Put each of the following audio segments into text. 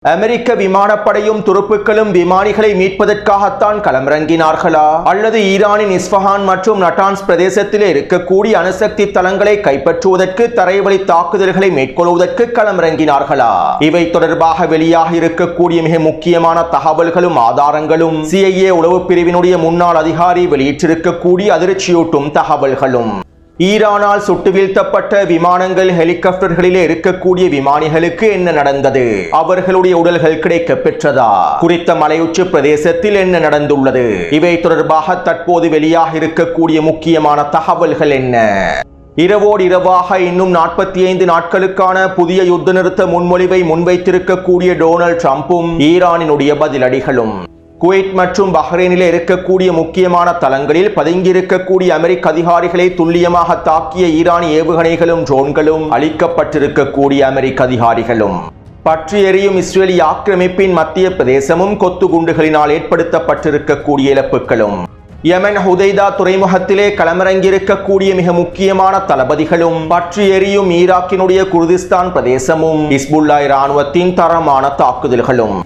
அமெரிக்க விமானப்படையும் துருப்புக்களும் விமானிகளை மீட்பதற்காகத்தான் களமிறங்கினார்களா அல்லது ஈரானின் இஸ்ஃபஹான் மற்றும் நட்டான்ஸ் பிரதேசத்தில் இருக்கக்கூடிய அணுசக்தி தளங்களை கைப்பற்றுவதற்கு தரைவழி தாக்குதல்களை மேற்கொள்வதற்கு களமிறங்கினார்களா? இவை தொடர்பாக வெளியாக இருக்கக்கூடிய மிக முக்கியமான தகவல்களும் ஆதாரங்களும் CIA உளவு பிரிவினுடைய முன்னாள் அதிகாரி வெளியிட்டிருக்கக்கூடிய அதிர்ச்சியூட்டும் தகவல்களும். ஈரானால் சுட்டு வீழ்த்தப்பட்ட விமானங்கள் ஹெலிகாப்டர்களிலே இருக்கக்கூடிய விமானிகளுக்கு என்ன நடந்தது? அவர்களுடைய உடல்கள் கிடைக்க பெற்றதா? குறித்த மலையுச்சி பிரதேசத்தில் என்ன நடந்துள்ளது? இவை தொடர்பாக தற்போது வெளியாக இருக்கக்கூடிய முக்கியமான தகவல்கள் என்ன? இரவோடு இரவாக இன்னும் 45 நாட்களுக்கான புதிய யுத்த நிறுத்த முன்மொழிவை முன்வைத்திருக்கக்கூடிய டொனால்ட் ட்ரம்பும் ஈரானினுடைய பதிலடிகளும். குவைத் மற்றும் பஹ்ரைனில் இருக்கக்கூடிய முக்கியமான தளங்களில் பதுங்கியிருக்கக்கூடிய அமெரிக்க அதிகாரிகளை துல்லியமாக தாக்கிய ஈரான் ஏவுகணைகளும் ட்ரோன்களும் அளிக்கப்பட்டிருக்கக்கூடிய அமெரிக்க அதிகாரிகளும். பற்றி எரியும் இஸ்ரேலி ஆக்கிரமிப்பின் மத்திய பிரதேசமும் கொத்து குண்டுகளினால் ஏற்படுத்தப்பட்டிருக்கக்கூடிய இழப்புகளும். யமன் ஹுதைதா துறைமுகத்திலே களமிறங்கியிருக்கக்கூடிய மிக முக்கியமான தளபதிகளும். பற்றி எரியும் ஈராக்கினுடைய குர்திஸ்தான் பிரதேசமும். ஹிஸ்புல்லாஹ் இராணுவத்தின் தரமான தாக்குதல்களும்.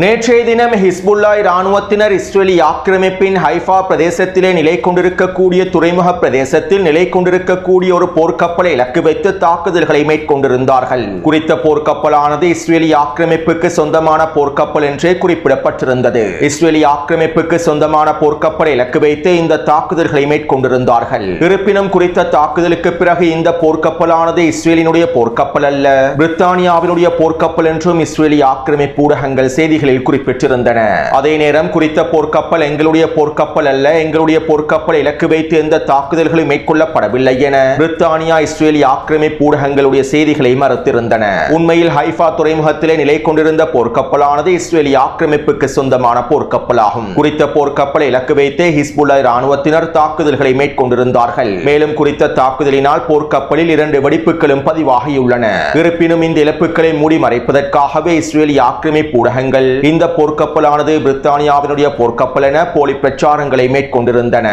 நேற்றைய தினம் ஹிஸ்புல்லாஹ் இராணுவத்தினர் இஸ்ரேலி ஆக்கிரமிப்பின் ஹைஃபா பிரதேசத்திலே நிலை கொண்டிருக்கக்கூடிய துறைமுக பிரதேசத்தில் நிலை கொண்டிருக்கக்கூடிய ஒரு போர்க்கப்பலை இலக்கு வைத்து தாக்குதல்களை மேற்கொண்டிருந்தார்கள். குறித்த போர்க்கப்பலானது இஸ்ரேலி ஆக்கிரமிப்புக்கு சொந்தமான போர்க்கப்பல் என்றே குறிப்பிடப்பட்டிருந்தது. இஸ்ரேலி ஆக்கிரமிப்புக்கு சொந்தமான போர்க்கப்பலை இலக்கு வைத்து இந்த தாக்குதல்களை மேற்கொண்டிருந்தார்கள். இருப்பினும் குறித்த தாக்குதலுக்கு பிறகு இந்த போர்க்கப்பலானது இஸ்ரேலினுடைய போர்க்கப்பல் அல்ல, பிரித்தானியாவினுடைய போர்க்கப்பல் என்றும் இஸ்ரேலி ஆக்கிரமிப்பு ஊடகங்கள் செய்திகள் குறிப்பிட்டிருந்தன. அதே நேரம் குறித்த போர்க்கப்பல் எங்களுடைய போர்க்கப்பல் அல்ல, எங்களுடைய போர்க்கப்பல் இலக்கு வைத்து எந்த தாக்குதல்களும் மேற்கொள்ளப்படவில்லை என பிரித்தானியா இஸ்ரேலி ஆக்கிரமிப்பு ஊடகங்களுடைய செய்திகளை மறுத்திருந்தன. உண்மையில் ஹைஃபா துறைமுகத்திலே நிலை கொண்டிருந்த போர்க்கப்பலானது இஸ்ரேலி ஆக்கிரமிப்புக்கு சொந்தமான போர்க்கப்பலாகும். குறித்த போர்க்கப்பலை இலக்கு வைத்தே ஹிஸ்புல்லாஹ் இராணுவத்தினர் தாக்குதல்களை மேற்கொண்டிருந்தார்கள். மேலும் குறித்த தாக்குதலினால் போர்க்கப்பலில் 2 வெடிப்புகளும் பதிவாகியுள்ளன. இருப்பினும் இந்த இழப்புகளை மூடி மறைப்பதற்காகவே இஸ்ரேலி ஆக்கிரமிப்பு ஊடகங்கள் இந்த போர்க்கப்பலானது பிரித்தானியாவினுடைய போர்க்கப்பல் என போலி பிரச்சாரங்களை மேற்கொண்டிருந்தன.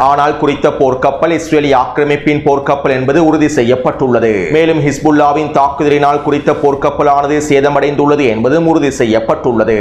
ஆனால் குறித்த போர்க்கப்பல் இஸ்ரேலி ஆக்கிரமிப்பின் போர்க்கப்பல் என்பது உறுதி செய்யப்பட்டுள்ளது. மேலும் ஹிஸ்புல்லாவின் தாக்குதலினால் குறித்த போர்க்கப்பலானது சேதமடைந்துள்ளது என்பதும் உறுதி செய்யப்பட்டுள்ளது.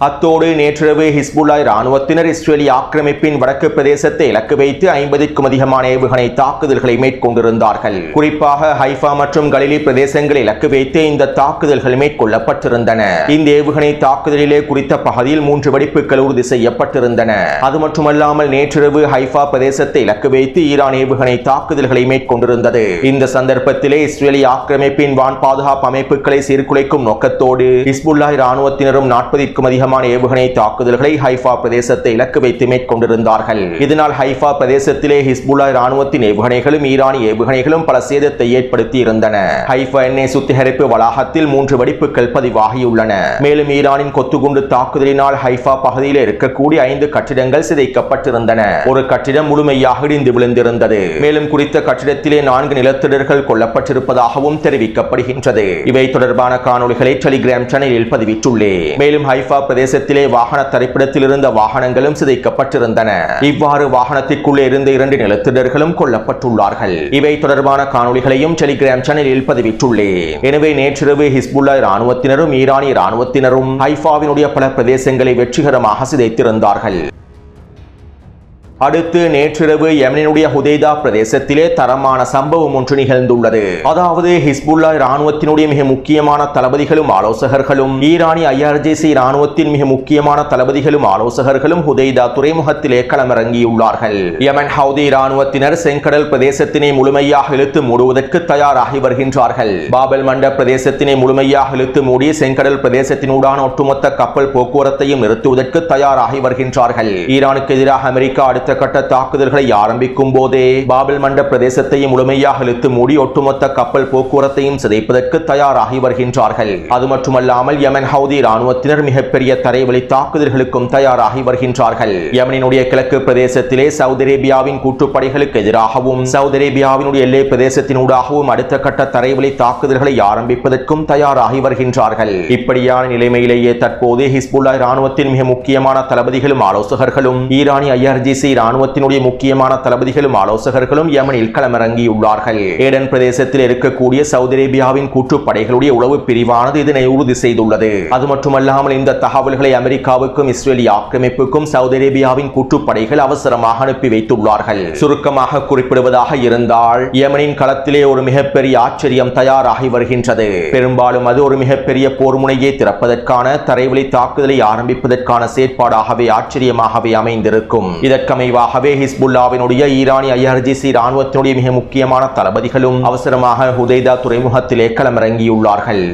அத்தோடு நேற்றிரவு ஹிஸ்புல்லாஹ் இராணுவத்தினர் இஸ்ரேலி ஆக்கிரமிப்பின் வடக்கு பிரதேசத்தை இலக்கு வைத்து 50க்கும் அதிகமான ஏவுகணை தாக்குதல்களை மேற்கொண்டிருந்தார்கள். குறிப்பாக ஹைஃபா மற்றும் கலிலி பிரதேசங்களை இலக்கு வைத்து இந்த தாக்குதல்கள் மேற்கொள்ளப்பட்டிருந்தன. இந்த ஏவுகணை தாக்குதலிலே குறித்த பகுதியில் 3 வெடிப்புகள் உறுதி செய்யப்பட்டிருந்தன. அது மட்டுமல்லாமல் நேற்றிரவு ஹைஃபா பிரதேசத்தை இலக்கு வைத்து ஈரான் ஏவுகணை தாக்குதல்களை மேற்கொண்டிருந்தது. இந்த சந்தர்ப்பத்திலே இஸ்ரேலி ஆக்கிரமிப்பின் வான் பாதுகாப்பு அமைப்புகளை சீர்குலைக்கும் நோக்கத்தோடு ஹிஸ்புல்லாஹ் இராணுவத்தினரும் 40க்கும் அதிகமான ஏவுகணை தாக்குதல்களை ஹைஃபா பிரதேசத்தை இலக்கு வைத்து மேற்கொண்டிருந்தார்கள். இதனால் ஹைஃபா பிரதேசத்திலே ஹிஸ்புல்லாஹ் இராணுவத்தின் ஏவுகணைகளும் ஈரானிய ஏவுகணைகளும் பல சேதத்தை ஏற்படுத்தி இருந்தன. ஹைஃபா எண்ணெய் சுத்திகரிப்பு வளாகத்தில் 3 வெடிப்புகள் பதிவாகியுள்ளன. மேலும் ஈரானின் கொத்துகுண்டு தாக்குதலினால் ஹைஃபா பகுதியில் இருக்கக்கூடிய 5 கட்டிடங்கள் சிதைக்கப்பட்டிருந்தன. ஒரு கட்டிடம் முழுமையாக இடிந்து விழுந்திருந்தது. மேலும் குறித்த கட்டிடத்திலே 4 நிலத்திடர்கள் கொல்லப்பட்டிருப்பதாகவும் தெரிவிக்கப்படுகின்றது. இவை தொடர்பான காணொளிகளை டெலிகிராம் சேனலில் பதிவிட்டுள்ளேன். மேலும் ஹைஃபா பிரதேசத்திலே வாகன தரிப்பிடத்தில் இருந்த வாகனங்களும் சிதைக்கப்பட்டிருந்தன. இவ்வாறு வாகனத்திற்குள்ளே இருந்த 2 நிலத்திடர்களும் கொல்லப்பட்டுள்ளார்கள். இவை தொடர்பான காணொளிகளையும் டெலிகிராம் சேனலில் பதிவிட்டுள்ளேன். எனவே நேற்றிரவு ஹிஸ்புல்லாஹ் இராணுவத்தினரும் ஈரானிய இராணுவத்தினரும் ஹைஃபாவினுடைய பல பிரதேசங்களை வெற்றிகரமாக சிதைத்திருந்தார்கள். அடுத்து நேற்றிரவு யமனினுடைய ஹுதைதா பிரதேசத்திலே தரமான சம்பவம் ஒன்று நிகழ்ந்துள்ளது. அதாவது ஹிஸ்புல்லாஹ் இராணுவத்தினுடைய மிக முக்கியமான தளபதிகளும் ஆலோசகர்களும் ஈரானிய IRGC இராணுவத்தின் மிக முக்கியமான தளபதிகளும் ஆலோசகர்களும் ஹுதைதா துறைமுகத்திலே களமிறங்கியுள்ளார்கள். யமன் ஹவுதி இராணுவத்தினர் செங்கடல் பிரதேசத்தினை முழுமையாக இழுத்து மூடுவதற்கு தயாராகி வருகின்றார்கள். பாபல் மண்ட பிரதேசத்தினை முழுமையாக இழுத்து மூடி செங்கடல் பிரதேசத்தினூடான ஒட்டுமொத்த கப்பல் போக்குவரத்தையும் நிறுத்துவதற்கு தயாராகி வருகின்றார்கள். ஈரானுக்கு எதிராக அமெரிக்கா அடுத்த கட்ட தாக்குதல்களை ஆரம்பிக்கும் போதே பாபில் மண்ட பிரதேசத்தையும் முழுமையாக இழுத்து மூடி ஒட்டுமொத்த கப்பல் போக்குவரத்தையும் சிதைப்பதற்கு தயாராகி வருகின்றார்கள். அது மட்டுமல்லாமல் யமன் ஹவுதி ராணுவத்தினர் மிகப்பெரிய தரைவழி தாக்குதல்களுக்கும் தயாராகி வருகின்றார்கள். யமனினுடைய கிழக்கு பிரதேசத்திலே சவுதி அரேபியாவின் கூட்டுப்படைகளுக்கு எதிராகவும் சவுதி அரேபியாவினுடைய எல்லை பிரதேசத்தினூடாகவும் அடுத்த கட்ட தரைவழி தாக்குதல்களை ஆரம்பிப்பதற்கும் தயாராகி வருகின்றார்கள். இப்படியான நிலைமையிலேயே தற்போது ஹிஸ்புல்லாஹ் ராணுவத்தின் மிக முக்கியமான தளபதிகளும் ஆலோசகர்களும் ஈரானிய IRGC ராணுவத்தினுடைய முக்கியமான தளபதிகளும் ஆலோசகர்களும் யமனில் களமிறங்கியுள்ளார்கள். ஏடன் பிரதேசத்தில் இருக்கக்கூடிய சவுதி அரேபியாவின் கூட்டுப்படைகளுடைய உளவு பிரிவானது இதனை உறுதி செய்துள்ளது. அது மட்டுமல்லாமல் இந்த தகவல்களை அமெரிக்காவுக்கும் இஸ்ரேலிய ஆக்கிரமிப்புக்கும் சவுதி அரேபியாவின் கூட்டுப்படைகள் அவசரமாக அனுப்பி வைத்துள்ளார்கள். சுருக்கமாக குறிப்பிடுவதாக இருந்தால் யமனின் களத்திலே ஒரு மிகப்பெரிய ஆச்சரியம் தயாராகி வருகின்றது. பெரும்பாலும் அது ஒரு மிகப்பெரிய போர் முனையை திறப்பதற்கான தரைவழி தாக்குதலை ஆரம்பிப்பதற்கான செயற்பாடாகவே ஆச்சரியமாகவே அமைந்திருக்கும். இதற்கமைவாகவே ஹிஸ்புல்லாவினுடைய ஈரானிய IRGC ராணுவத்தினுடைய மிக முக்கியமான தளபதிகளும் அவசரமாக ஹுதைதா துறைமுகத்திலே களமிறங்கியுள்ளார்கள்.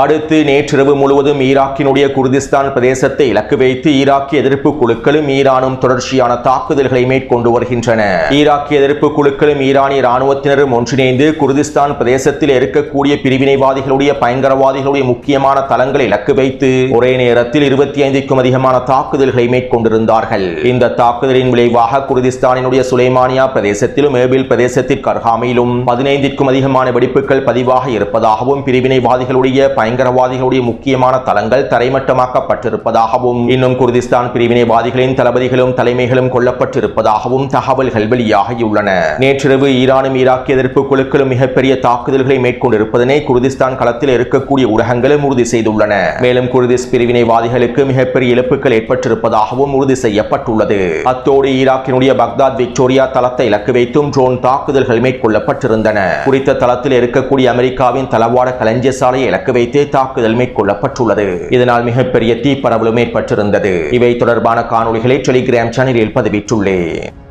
அடுத்து நேற்றிரவு முழுவதும் ஈராக்கினுடைய குர்திஸ்தான் பிரதேசத்தை இலக்கு வைத்து ஈராக்கிய எதிர்ப்பு குழுக்களும் ஈரானும் தொடர்ச்சியான தாக்குதல்களை மேற்கொண்டு வருகின்றன. ஈராக்கிய எதிர்ப்பு குழுக்களும் ஈரானிய ராணுவத்தினரும் ஒன்றிணைந்து குர்திஸ்தான் பிரதேசத்தில் இருக்கக்கூடிய பிரிவினைவாதிகளுடைய பயங்கரவாதிகளுடைய முக்கியமான தளங்களை இலக்கு வைத்து ஒரே நேரத்தில் 25க்கும் அதிகமான தாக்குதல்களை மேற்கொண்டிருந்தார்கள். இந்த தாக்குதலின் விளைவாக குர்திஸ்தானினுடைய சுலைமானியா பிரதேசத்திலும் ஏபில் பிரதேசத்திற்கு அருகாமையிலும் 15க்கும் அதிகமான வெடிப்புகள் பதிவாக இருப்பதாகவும் பிரிவினைவாதிகளுடைய பயங்கரவாதிகளுடைய முக்கியமான தளங்கள் தரைமட்டமாக்கப்பட்டிருப்பதாகவும் இன்னும் குர்திஸ்தான் பிரிவினைவாதிகளின் தளபதிகளும் தலைமைகளும் கொல்லப்பட்டிருப்பதாகவும் தகவல்கள் வெளியாகியுள்ளன. நேற்றிரவு ஈரானும் ஈராக்கிய எதிர்ப்பு குழுக்களும் மிகப்பெரிய தாக்குதல்களை மேற்கொண்டிருப்பதனை குர்திஸ்தான் களத்தில் இருக்கக்கூடிய ஊடகங்களும் உறுதி செய்துள்ளன. மேலும் குர்திஸ் பிரிவினைவாதிகளுக்கு மிகப்பெரிய இழப்புகள் ஏற்பட்டிருப்பதாகவும் உறுதி செய்யப்பட்டுள்ளது. அத்தோடு ஈராக்கினுடைய பக்தாத் விக்டோரியா தளத்தை இலக்கு வைத்தும் ட்ரோன் தாக்குதல்கள் மேற்கொள்ளப்பட்டிருந்தன. குறித்த தளத்தில் இருக்கக்கூடிய அமெரிக்காவின் தளவாட களஞ்சிய சாலையை இலக்கு வைத்து தாக்குதல் மேற்கொள்ளப்பட்டுள்ளது. இதனால் மிகப்பெரிய தீப்பரவலும் ஏற்பட்டிருந்தது. இவை தொடர்பான காணொளிகளை டெலிகிராம் சேனலில் பதிவிட்டுள்ளேன்.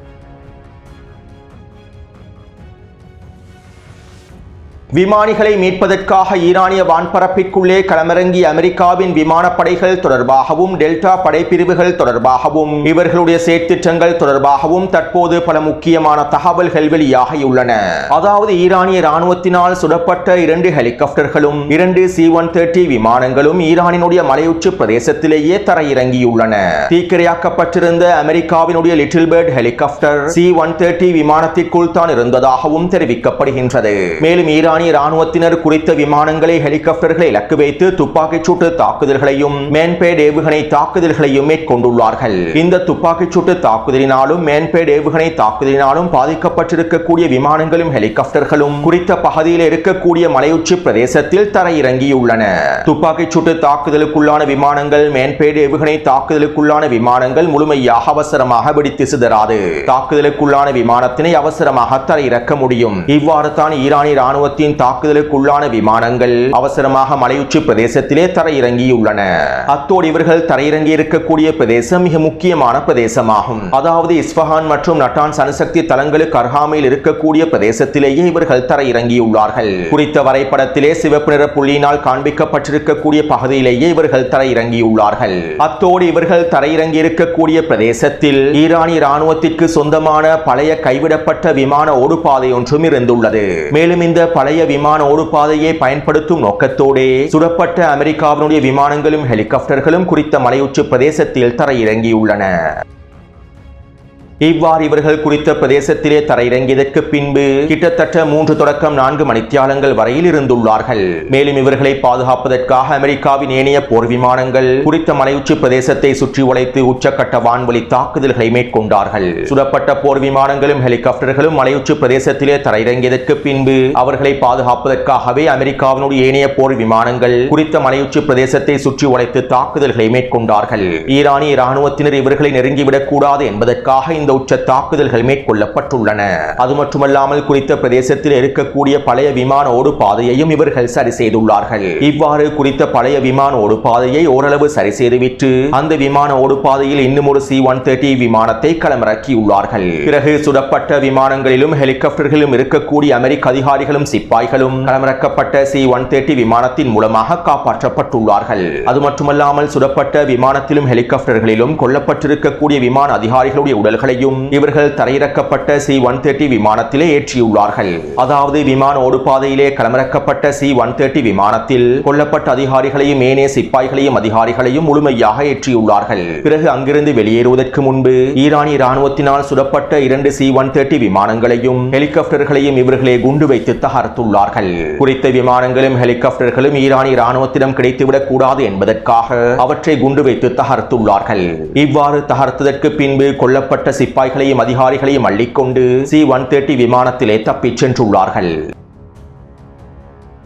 விமானிகளை மீட்பதற்காக ஈரானிய வான்பரப்பிற்குள்ளே களமிறங்கிய அமெரிக்காவின் விமானப்படைகள் தொடர்பாகவும் டெல்டா படைப்பிரிவுகள் தொடர்பாகவும் இவர்களுடைய செயற்திட்டங்கள் தொடர்பாகவும் தற்போது பல முக்கியமான தகவல்கள் வெளியாகியுள்ளன. அதாவது ஈரானிய ராணுவத்தினால் சுடப்பட்ட 2 ஹெலிகாப்டர்களும் 2 C-130 விமானங்களும் ஈரானினுடைய மலையுச்சி பிரதேசத்திலேயே தரையிறங்கியுள்ளன. தீக்கிரையாக்கப்பட்டிருந்த அமெரிக்காவினுடைய லிட்டில் பேர்ட் ஹெலிகாப்டர் C-130 விமானத்திற்குள் தான் இருந்ததாகவும் தெரிவிக்கப்படுகின்றது. மேலும் ஈரானிய ராணுவத்தினர் குறித்த விமானங்களை ஹெலிகாப்டர்களை இலக்கு வைத்து துப்பாக்கிச் சூட்டு தாக்குதல்களையும் மேன்பேட் ஏவுகணை தாக்குதல்களையும் மேற்கொண்டுள்ளார்கள். இந்த துப்பாக்கிச் சூட்டு தாக்குதலினாலும் மேன்பேட் ஏவுகணை தாக்குதலினாலும் பாதிக்கப்பட்டிருக்கக்கூடிய விமானங்களும் ஹெலிகாப்டர்களும் குறித்த பகுதியில் இருக்கக்கூடிய மலையுச்சி பிரதேசத்தில் தரையிறங்கியுள்ளன. துப்பாக்கிச் சூட்டு தாக்குதலுக்குள்ளான விமானங்கள் மேன்பேட் ஏவுகணை தாக்குதலுக்குள்ளான விமானங்கள் முழுமையாக அவசரமாக வெடித்து சிதறாது. தாக்குதலுக்குள்ளான விமானத்தினை அவசரமாக தரையிறக்க முடியும். இவ்வாறு தான் ஈரானிய ராணுவத்தின் தாக்குதலுக்குள்ளான விமானங்கள் அவசரமாக மலையுச்சி பிரதேசத்திலே தரையிறங்கியுள்ளன. அத்தோடு இவர்கள் தரையிறங்கி இருக்கக்கூடிய பிரதேசம் மிக முக்கியமான பிரதேசமாகும். அதாவது இஸ்பஹான் மற்றும் நட்டான்ஸ் அணுசக்தி தளங்களுக்கு அருகாமையில் இருக்கக்கூடிய பிரதேசத்திலேயே இவர்கள் தரையிறங்கியுள்ளார்கள். குறித்த வரைபடத்திலே சிவப்பு நிற புள்ளியினால் காண்பிக்கப்பட்டிருக்கக்கூடிய பகுதியிலேயே இவர்கள் தரையிறங்கியுள்ளார்கள். அத்தோடு இவர்கள் தரையிறங்கி இருக்கக்கூடிய பிரதேசத்தில் ஈரானிய ராணுவத்திற்கு சொந்தமான பழைய கைவிடப்பட்ட விமான ஓடுபாதை ஒன்றும் இருந்துள்ளது. மேலும் இந்த பழைய விமான ஓடுபாதையை பயன்படுத்தும் நோக்கத்தோடு சுடப்பட்ட அமெரிக்காவினுடைய விமானங்களும் ஹெலிகாப்டர்களும் குறித்த மலையுச்சி பிரதேசத்தில் தரையிறங்கியுள்ளன. இவ்வாறு இவர்கள் குறித்த பிரதேசத்திலே தரையிறங்கியதற்கு பின்பு கிட்டத்தட்ட 3 தொடக்கம் 4 மணித்தியாலங்கள் வரையில் இருந்துள்ளார்கள். மேலும் இவர்களை பாதுகாப்பதற்காக அமெரிக்காவின் ஏனைய போர் விமானங்கள் குறித்த மலையுச்சி பிரதேசத்தை சுற்றி வளைத்து உச்சக்கட்ட வான்வழி தாக்குதல்களை மேற்கொண்டார்கள். சுடப்பட்ட போர் விமானங்களும் ஹெலிகாப்டர்களும் மலையுச்சி பிரதேசத்திலே தரையிறங்கியதற்கு பின்பு அவர்களை பாதுகாப்பதற்காகவே அமெரிக்காவினுடைய ஏனைய போர் விமானங்கள் குறித்த மலையுச்சி பிரதேசத்தை சுற்றி வளைத்து தாக்குதல்களை மேற்கொண்டார்கள். ஈரானிய ராணுவத்தினர் இவர்களை நெருங்கிவிடக் கூடாது என்பதற்காக இந்த உச்ச தாக்குதல்கள் மேற்கொள்ளப்பட்டுள்ளன. அது மட்டுமல்லாமல் குறித்த பிரதேசத்தில் இருக்கக்கூடிய பழைய விமான ஓடு பாதையையும் இவர்கள் சரி செய்துள்ளார்கள். இவ்வாறு குறித்த பழைய விமான ஓடு பாதையை ஓரளவு சரி செய்துவிட்டு அந்த விமான ஓடு பாதையில் இன்னும் ஒரு C-130 விமானத்தை களமிறக்கியுள்ளார்கள். பிறகு சுடப்பட்ட விமானங்களிலும் ஹெலிகாப்டர்களிலும் இருக்கக்கூடிய அமெரிக்க அதிகாரிகளும் சிப்பாய்களும் களமிறக்கப்பட்ட C-130 விமானத்தின் மூலமாக காப்பாற்றப்பட்டுள்ளார்கள். அது மட்டுமல்லாமல் சுடப்பட்ட விமானத்திலும் ஹெலிகாப்டர்களிலும் கொல்லப்பட்டிருக்கக்கூடிய விமான அதிகாரிகளுடைய உடல்களையும் இவர்கள் தரையிறக்கப்பட்ட C-130 விமானத்திலே ஏற்றியுள்ளார்கள். அதாவது விமான ஓடு பாதையிலே களமிறக்கப்பட்ட C-130 விமானத்தில் கொல்லப்பட்ட அதிகாரிகளையும் ஏனைய சிப்பாய்களையும் அதிகாரிகளையும் முழுமையாக ஏற்றியுள்ளார்கள். பிறகு அங்கிருந்து வெளியேறுவதற்கு முன்பு ஈரானிய ராணுவத்தினால் சுடப்பட்ட 2 C-130 விமானங்களையும் ஹெலிகாப்டர்களையும் இவர்களே குண்டு வைத்து தகர்த்துள்ளார்கள். குறித்த விமானங்களும் ஹெலிகாப்டர்களும் ஈரானிய ராணுவத்திடம் கிடைத்துவிடக் கூடாது என்பதற்காக அவற்றை குண்டு வைத்து தகர்த்துள்ளார்கள். இவ்வாறு தகர்த்ததற்கு பின்பு கொல்லப்பட்ட சிப்பாய்களையும் அதிகாரிகளையும் அள்ளிக்கொண்டு C-130 விமானத்திலே தப்பிச் சென்றுள்ளார்கள்.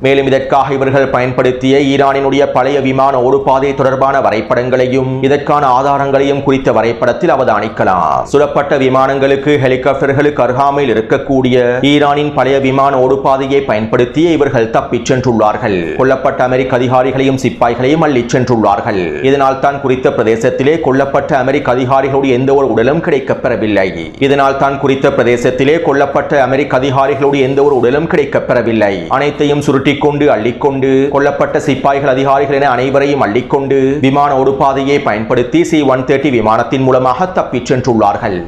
மேலும் இதற்காக இவர்கள் பயன்படுத்திய ஈரானினுடைய பழைய விமான ஓடுபாதை தொடர்பான வரைபடங்களையும் இதற்கான ஆதாரங்களையும் குறித்த வரைபடத்தில் அவதானிக்கலாம். சுடப்பட்ட விமானங்களுக்கு ஹெலிகாப்டர்களுக்கு அருகாமையில் இருக்கக்கூடிய ஈரானின் பழைய விமான ஓடுபாதையை பயன்படுத்திய இவர்கள் தப்பிச் சென்றுள்ளார்கள். கொல்லப்பட்ட அமெரிக்க அதிகாரிகளையும் சிப்பாய்களையும் அள்ளிச் சென்றுள்ளார்கள். இதனால் தான் குறித்த பிரதேசத்திலே கொல்லப்பட்ட அமெரிக்க அதிகாரிகளுடைய எந்த ஒரு உடலும் கிடைக்கப்பெறவில்லை. அனைத்தையும் சுருட்டி அள்ளிக்கொண்டு கொல்லப்பட்ட சிப்பாய்கள் அதிகாரிகள் என அனைவரையும் அள்ளிக்கொண்டு விமான ஓடுபாதையை பயன்படுத்தி C-130 விமானத்தின் மூலமாக தப்பிச் சென்றுள்ளார்கள்.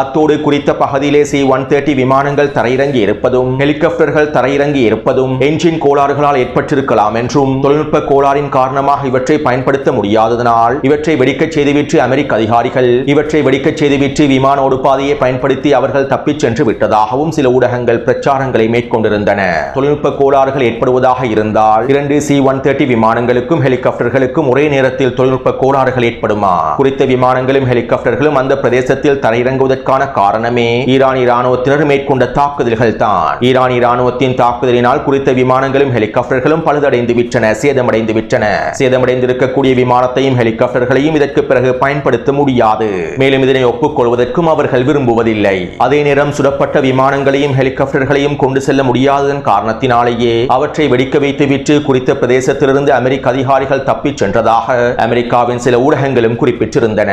அத்தோடு குறித்த பகுதியிலே C-130 விமானங்கள் தரையிறங்கி இருப்பதும் ஹெலிகாப்டர்கள் தரையிறங்கி இருப்பதும் என்ஜின் கோளாறுகளால் ஏற்பட்டிருக்கலாம் என்றும் தொழில்நுட்ப கோளாறின் காரணமாக இவற்றை பயன்படுத்த முடியாததனால் இவற்றை வெடிக்கச் செய்துவிட்டு அமெரிக்க அதிகாரிகள் இவற்றை வெடிக்கச் செய்துவிட்டு விமான ஓடுபாதையை பயன்படுத்தி அவர்கள் தப்பிச் சென்று விட்டதாகவும் சில ஊடகங்கள் பிரச்சாரங்களை மேற்கொண்டிருந்தன. தொழில்நுட்ப கோளாறுகள் ஏற்படுவதாக இருந்தால் 2 C-130 விமானங்களுக்கும் ஹெலிகாப்டர்களுக்கும் ஒரே நேரத்தில் தொழில்நுட்ப கோளாறுகள் ஏற்படுமா? குறித்த விமானங்களும் ஹெலிகாப்டர்களும் அந்த பிரதேசத்தில் தரையிறங்குவதற்கு காரணமே ஈரானிய ராணுவத்தினர் மேற்கொண்ட தாக்குதல்கள் தான். ஈரானிய ராணுவத்தின் தாக்குதலினால் குறித்த விமானங்களும் ஹெலிகாப்டர்களும் பழுதடைந்து விட்டன, சேதமடைந்து விட்டன. சேதமடைந்திருக்கக்கூடிய விமானத்தையும் ஹெலிகாப்டர்களையும் இதற்கு பிறகு பயன்படுத்த முடியாது. மேலும் இதனை ஒப்புக்கொள்வதற்கும் அவர்கள் விரும்புவதில்லை. அதே நேரம் சுடப்பட்ட விமானங்களையும் ஹெலிகாப்டர்களையும் கொண்டு செல்ல முடியாததன் காரணத்தினாலேயே அவற்றை வெடிக்க வைத்துவிட்டு குறித்த பிரதேசத்திலிருந்து அமெரிக்க அதிகாரிகள் தப்பிச் சென்றதாக அமெரிக்காவின் சில ஊடகங்களும் குறிப்பிட்டிருந்தன.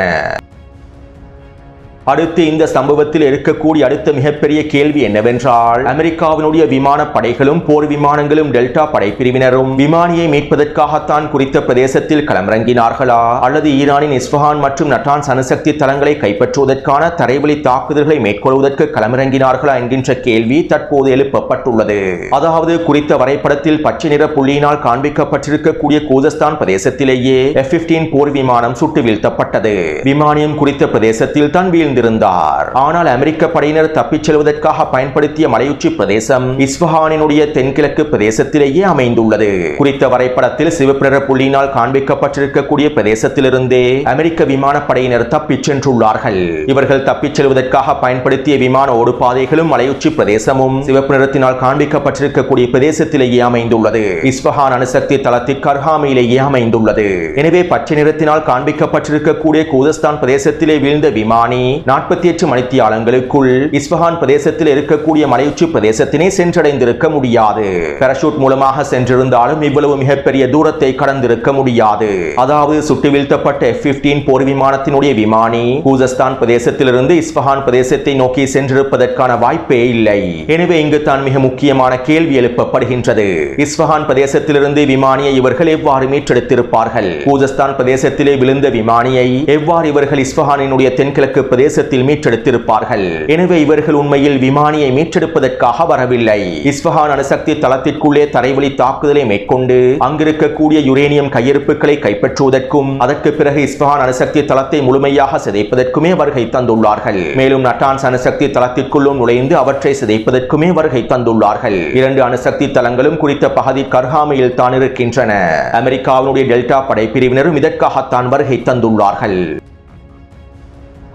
அடுத்து இந்த சம்பவத்தில் இருக்கக்கூடிய அடுத்த மிகப்பெரிய கேள்வி என்னவென்றால், அமெரிக்காவினுடைய விமான படைகளும் போர் விமானங்களும் டெல்டா படைப்பிரிவினரும் விமானியை மீட்பதற்காகத்தான் குறித்த பிரதேசத்தில் களமிறங்கினார்களா, அல்லது ஈரானின் இஸ்ஃபஹான் மற்றும் நட்டான்ஸ் அணுசக்தி தளங்களை கைப்பற்றுவதற்கான தரைவழி தாக்குதல்களை மேற்கொள்வதற்கு களமிறங்கினார்களா என்கின்ற கேள்வி தற்போது எழுப்பப்பட்டுள்ளது. அதாவது குறித்த வரைபடத்தில் பச்சை நிற புள்ளியினால் காண்பிக்கப்பட்டிருக்கக்கூடிய கூதஸ்தான் பிரதேசத்திலேயே F-15 போர் விமானம் சுட்டு வீழ்த்தப்பட்டது. விமானியம் குறித்த பிரதேசத்தில் தான் வீழ்ந்திருந்தார். ஆனால் அமெரிக்க படையினர் தப்பிச் செல்வதற்காக பயன்படுத்திய மலையுச்சி பிரதேசம் இஸ்ஃபஹானினுடைய தென்கிழக்கு பிரதேசத்திலேயே அமைந்துள்ளது. குறித்த வரைபடத்தில் சிவப்பு நிற புள்ளியினால் காண்பிக்கப்பட்டிருக்கக்கூடிய பிரதேசத்திலிருந்தே அமெரிக்க விமானப்படையினர் தப்பிச் சென்றுள்ளார்கள். இவர்கள் தப்பிச் செல்வதற்காக பயன்படுத்திய விமான ஓடுபாதைகளும் மலையுச்சி பிரதேசமும் சிவப்பு நிறத்தினால் காண்பிக்கப்பட்டிருக்கக்கூடிய பிரதேசத்திலேயே அமைந்துள்ளது. இஸ்ஃபஹான் அணுசக்தி தளத்திற்கு அருகாமையிலேயே அமைந்துள்ளது. எனவே பச்சை நிறத்தினால் காண்பிக்கப்பட்டிருக்கக்கூடிய கூதஸ்தான் பிரதேசத்திலே வீழ்ந்த விமானி 48 மணித்தியாலங்களுக்குள் இஸ்ஃபஹான் பிரதேசத்தில் இருக்கக்கூடிய மலையுச்சி பிரதேசத்தினை சென்றடைந்திருக்க முடியாது. பாராசூட் மூலமாக சென்றிருந்தாலும் இவ்வளவு மிகப்பெரிய தூரத்தை கடந்திருக்க முடியாது. அதாவது சுட்டு வீழ்த்தப்பட்ட F-15 போர் விமானத்தினுடைய விமானி கூதஸ்தான் பிரதேசத்திலிருந்து இஸ்ஃபஹான் பிரதேசத்தை நோக்கி சென்றிருப்பதற்கான வாய்ப்பே இல்லை. எனவே இங்கு தான் மிக முக்கியமான கேள்வி எழுப்பப்படுகின்றது. இஸ்ஃபஹான் பிரதேசத்திலிருந்து விமானியை இவர்கள் எவ்வாறு மீட்டெடுத்திருப்பார்கள்? கூதஸ்தான் பிரதேசத்திலே விழுந்த விமானியை எவ்வாறு இவர்கள் இஸ்ஃபஹானினுடைய தென்கிழக்கு பிரதேசத்தில் மீட்டெடுத்திருப்பார்கள்? எனவே இவர்கள் உண்மையில் விமானியை மீட்டெடுப்பதற்காக வரவில்லை. இஸ்ஃபஹான் அணுசக்தி தளத்திற்குள்ளே தரைவழி தாக்குதலை மேற்கொண்டு அங்கிருக்கக்கூடிய யுரேனியம் கையிருப்புகளை கைப்பற்றுவதற்கும் அதற்கு பிறகு இஸ்ஃபஹான் அணுசக்தி தளத்தை முழுமையாக சிதைப்பதற்குமே வருகை தந்துள்ளார்கள். மேலும் நட்டான்ஸ் அணுசக்தி தளத்திற்குள்ளும் நுழைந்து அவற்றை சிதைப்பதற்குமே வருகை தந்துள்ளார்கள். 2 அணுசக்தி தளங்களும் குறித்த பகுதிக்கு அருகாமையில் தான் இருக்கின்றன. அமெரிக்காவினுடைய டெல்டா படைப்பிரிவினரும் இதற்காகத்தான் வருகை தந்துள்ளார்கள்.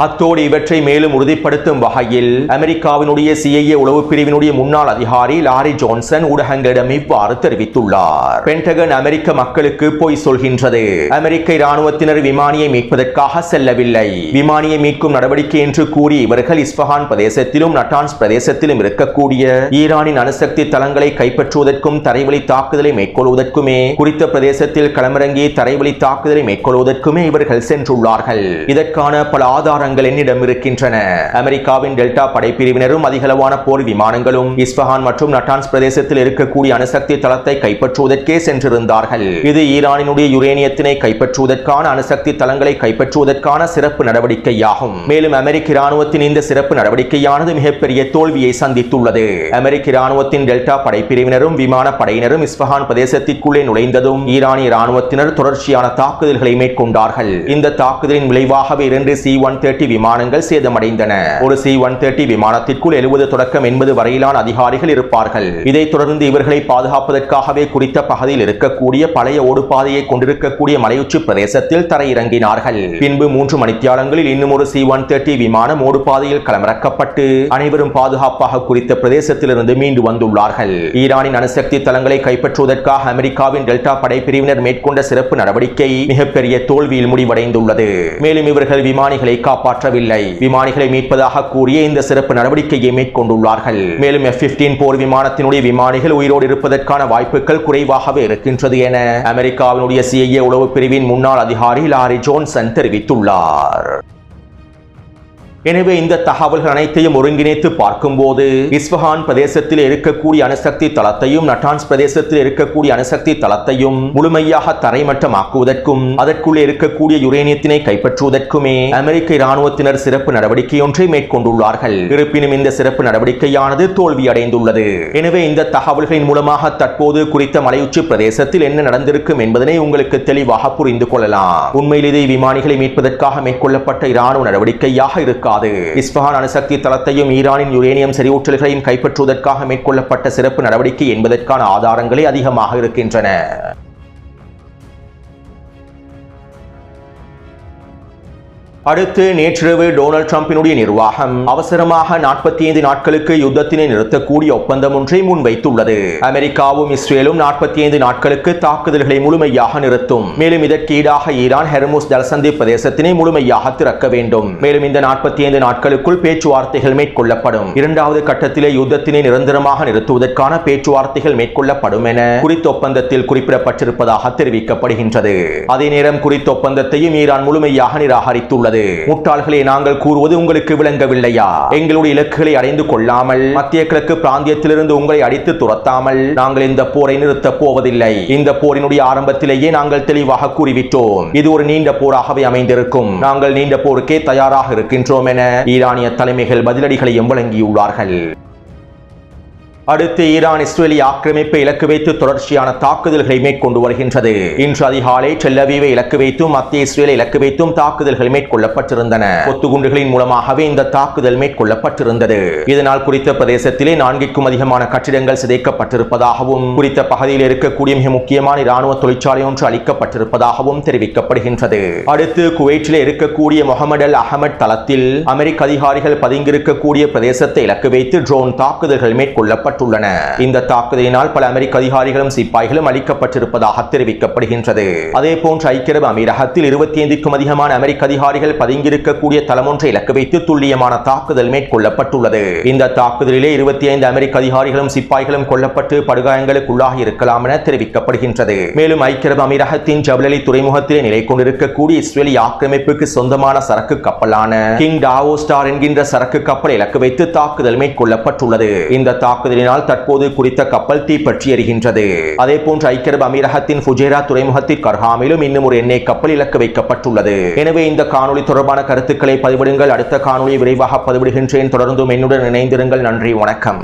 அத்தோடு இவற்றை மேலும் உறுதிப்படுத்தும் வகையில் அமெரிக்காவினுடைய CIA உளவு பிரிவினுடைய முன்னாள் அதிகாரி லாரி ஜான்சன் ஊடகங்களிடம் இவ்வாறு தெரிவித்துள்ளார். பென்டகன் அமெரிக்க மக்களுக்கு பொய் சொல்கின்றது. அமெரிக்க இராணுவத்தினர் விமானியை மீட்பதற்காக செல்லவில்லை. விமானியை மீட்கும் நடவடிக்கை என்று கூறி இவர்கள் இஸ்பஹான் பிரதேசத்திலும் நட்டான்ஸ் பிரதேசத்திலும் இருக்கக்கூடிய ஈரானின் அணுசக்தி தளங்களை கைப்பற்றுவதற்கும் தரைவழி தாக்குதலை மேற்கொள்வதற்குமே குறித்த பிரதேசத்தில் களமிறங்கி தரைவழி தாக்குதலை மேற்கொள்வதற்குமே இவர்கள் சென்றுள்ளார்கள். இதற்கான பல ஆதாரங்கள் என்னிடம் இருக்கின்றன. அமெரிக்காவின் டெல்டா படைப்பிரிவினரும் அதிகளவான போர் விமானங்களும் இஸ்பஹான் மற்றும் நட்டான்ஸ் பிரதேசத்தில் இருக்கக்கூடிய அணுசக்தி தளத்தை கைப்பற்றுவதற்கே சென்றிருந்தார்கள். இது ஈரானினுடைய யுரேனியத்தினை கைப்பற்றுவதற்கான அணுசக்தி தளங்களை கைப்பற்றுவதற்கான சிறப்பு நடவடிக்கையாகும். மேலும் அமெரிக்க இராணுவத்தின் இந்த சிறப்பு நடவடிக்கையானது மிகப்பெரிய தோல்வியை சந்தித்துள்ளது. அமெரிக்க இராணுவத்தின் டெல்டா படைப்பிரிவினரும் விமான படையினரும் இஸ்பஹான் பிரதேசத்திற்குள்ளே நுழைந்ததும் ஈரானிய இராணுவத்தினர் தொடர்ச்சியான தாக்குதல்களை மேற்கொண்டார்கள். இந்த தாக்குதலின் விளைவாகவே 2 C-130 விமானங்கள் சேதமடைந்தன. ஒரு C-130 விமானத்திற்குள் 70 தொடக்கம் 80 வரையிலான அதிகாரிகள் இருப்பார்கள். இதைத் தொடர்ந்து இவர்களை பாதுகாப்பதற்காகவே குறித்த பகுதியில் இருக்கக்கூடிய பழைய ஓடுபாதையை கொண்டிருக்கக்கூடிய மலையுச்சி பிரதேசத்தில் தரையிறங்கினார்கள். பின்பு 3 மணித்தியாலங்களில் இன்னும் ஒரு C-130 விமானம் ஓடுபாதையில் களமிறக்கப்பட்டு அனைவரும் பாதுகாப்பாக குறித்த பிரதேசத்திலிருந்து மீண்டு வந்துள்ளார்கள். ஈரானின் அணுசக்தி தளங்களை கைப்பற்றுவதற்காக அமெரிக்காவின் டெல்டா படைப்பிரிவினர் மேற்கொண்ட சிறப்பு நடவடிக்கை மிகப்பெரிய தோல்வியில் முடிவடைந்துள்ளது. மேலும் இவர்கள் விமானிகளை காப்பாற்றவில்லை. விமானிகளை மீட்பதாக கூறிய இந்த சிறப்பு நடவடிக்கையை மேற்கொண்டுள்ளார்கள். மேலும் F-15 போர் விமானத்தினுடைய விமானிகள் உயிரோடு இருப்பதற்கான வாய்ப்புகள் குறைவாகவே இருக்கின்றது என அமெரிக்காவினுடைய CIA உளவு பிரிவின் முன்னாள் அதிகாரி லாரி ஜான்சன் தெரிவித்துள்ளார். எனவே இந்த தகவல்கள் அனைத்தையும் ஒருங்கிணைத்து பார்க்கும்போது இஸ்பஹான் பிரதேசத்தில் இருக்கக்கூடிய அணுசக்தி தளத்தையும் நட்டான்ஸ் பிரதேசத்தில் இருக்கக்கூடிய அணுசக்தி தளத்தையும் முழுமையாக தரைமட்டமாக்குவதற்கும் அதற்குள்ளே இருக்கக்கூடிய யுரேனியத்தினை கைப்பற்றுவதற்குமே அமெரிக்க இராணுவத்தினர் சிறப்பு நடவடிக்கை ஒன்றை மேற்கொண்டுள்ளார்கள். இருப்பினும் இந்த சிறப்பு நடவடிக்கையானது தோல்வியடைந்துள்ளது. எனவே இந்த தகவல்களின் மூலமாக தற்போது குறித்த மலையுச்சி பிரதேசத்தில் என்ன நடந்திருக்கும் என்பதனை உங்களுக்கு தெளிவாக புரிந்து கொள்ளலாம். உண்மையில் இது விமானிகளை மீட்பதற்காக மேற்கொள்ளப்பட்ட இராணுவ நடவடிக்கையாக இருக்காது. இஸ்பஹான் அணுசக்தி தளத்தையும் ஈரானின் யுரேனியம் செறிவூட்டல்களையும் கைப்பற்றுவதற்காக மேற்கொள்ளப்பட்ட சிறப்பு நடவடிக்கை என்பதற்கான ஆதாரங்களே அதிகமாக இருக்கின்றன. அடுத்து நேற்றிரவு டொனால்ட் ட்ரம்பினுடைய நிர்வாகம் அவசரமாக 45 நாட்களுக்கு யுத்தத்தினை நிறுத்தக்கூடிய ஒப்பந்தம் ஒன்றை முன்வைத்துள்ளது. அமெரிக்காவும் இஸ்ரேலும் 45 நாட்களுக்கு தாக்குதல்களை முழுமையாக நிறுத்தும். மேலும் இதற்கு ஈடாக ஈரான் ஹெர்முஸ் ஜலசந்தி பிரதேசத்தினை முழுமையாக திறக்க வேண்டும். மேலும் இந்த 45 நாட்களுக்குள் பேச்சுவார்த்தைகள் மேற்கொள்ளப்படும். இரண்டாவது கட்டத்திலே யுத்தத்தினை நிரந்தரமாக நிறுத்துவதற்கான பேச்சுவார்த்தைகள் மேற்கொள்ளப்படும் என குறித்த ஒப்பந்தத்தில் குறிப்பிடப்பட்டிருப்பதாக தெரிவிக்கப்படுகின்றது. அதே நேரம் குறித்த ஒப்பந்தத்தையும் ஈரான் முழுமையாக நிராகரித்துள்ளது. முட்டாள்களே, நாங்கள் கூறுவது உங்களுக்கு விளங்கவில்லையா? எங்களுடைய இலக்குகளை அடைந்து கொள்ளாமல் மத்திய கிழக்கு பிராந்தியத்திலிருந்து உங்களை அடித்து துரத்தாமல் நாங்கள் இந்த போரை நிறுத்தப் போவதில்லை. இந்த போரினுடைய ஆரம்பத்திலேயே நாங்கள் தெளிவாக கூறிவிட்டோம். இது ஒரு நீண்ட போராகவே அமைந்திருக்கும். நாங்கள் நீண்ட போருக்கே தயாராக இருக்கின்றோம் என ஈரானிய தலைமைகள் பதிலடிகளையும் வழங்கியுள்ளார்கள். அடுத்து ஈரான் இஸ்ரேலிய ஆக்கிரமிப்பை இலக்கு வைத்து தொடர்ச்சியான தாக்குதல்களை மேற்கொண்டு வருகின்றது. இன்று அதிகாலை டெல் அவீவை இலக்கு வைத்தும் மத்திய இஸ்ரேலை இலக்கு வைத்தும் தாக்குதல்கள் மேற்கொள்ளப்பட்டிருந்தன. கொத்துகுண்டுகளின் மூலமாகவே இந்த தாக்குதல் மேற்கொள்ளப்பட்டிருந்தது. இதனால் குறித்த பிரதேசத்திலே 4க்கும் அதிகமான கட்டிடங்கள் சிதைக்கப்பட்டிருப்பதாகவும் குறித்த பகுதியில் இருக்கக்கூடிய மிக முக்கியமான இராணுவ தொழிற்சாலை ஒன்று அளிக்கப்பட்டிருப்பதாகவும் தெரிவிக்கப்படுகின்றது. அடுத்து குவைட்டிலே இருக்கக்கூடிய முகமது அல் அஹமட் தளத்தில் அமெரிக்க அதிகாரிகள் பதுங்கியிருக்கக்கூடிய பிரதேசத்தை இலக்கு வைத்து ட்ரோன் தாக்குதல்கள் மேற்கொள்ளப்பட்டு இந்த தாக்குதலினால் பல அமெரிக்க அதிகாரிகளும் சிப்பாய்களும் அளிக்கப்பட்டிருப்பதாக தெரிவிக்கப்படுகின்றது. அதே போன்று ஐக்கிய அரபு அமீரகத்தில் 25க்கும் அதிகமான அமெரிக்க அதிகாரிகள் பதுங்கியிருக்கக்கூடிய தளம் ஒன்றை இலக்கு வைத்து துல்லியமான தாக்குதல் மேற்கொள்ளப்பட்டுள்ளது. இந்த தாக்குதலிலே 25 அமெரிக்க அதிகாரிகளும் சிப்பாய்களும் கொல்லப்பட்டு படுகாயங்களுக்கு உள்ளாகி இருக்கலாம் என தெரிவிக்கப்படுகின்றது. மேலும் ஐக்கிய அரபு அமீரகத்தின் ஜபல் அலி துறைமுகத்திலே நிலை கொண்டிருக்கக்கூடிய இஸ்ரேலிய ஆக்கிரமிப்புக்கு சொந்தமான சரக்கு கப்பலான கிங் டாவோ ஸ்டார் என்கின்ற சரக்கு கப்பலை இலக்கு வைத்து தாக்குதல் மேற்கொள்ளப்பட்டுள்ளது. இந்த தாக்குதலில் தற்போது குறித்த கப்பல் தீப்பற்றி எரிகின்றது. அதே போன்று ஐக்கிய அரபு அமீரகத்தின் ஃபுஜேரா துறைமுகத்திற்கு அருகாமையிலும் இன்னும் ஒரு எண்ணெய் கப்பல் இலக்கு வைக்கப்பட்டுள்ளது. எனவே இந்த காணொலி தொடர்பான கருத்துக்களை பதிவிடுங்கள். அடுத்த காணொலியை விரைவாக பதிவிடுகின்றேன். தொடர்ந்தும் என்னுடன் இணைந்திருங்கள். நன்றி, வணக்கம்.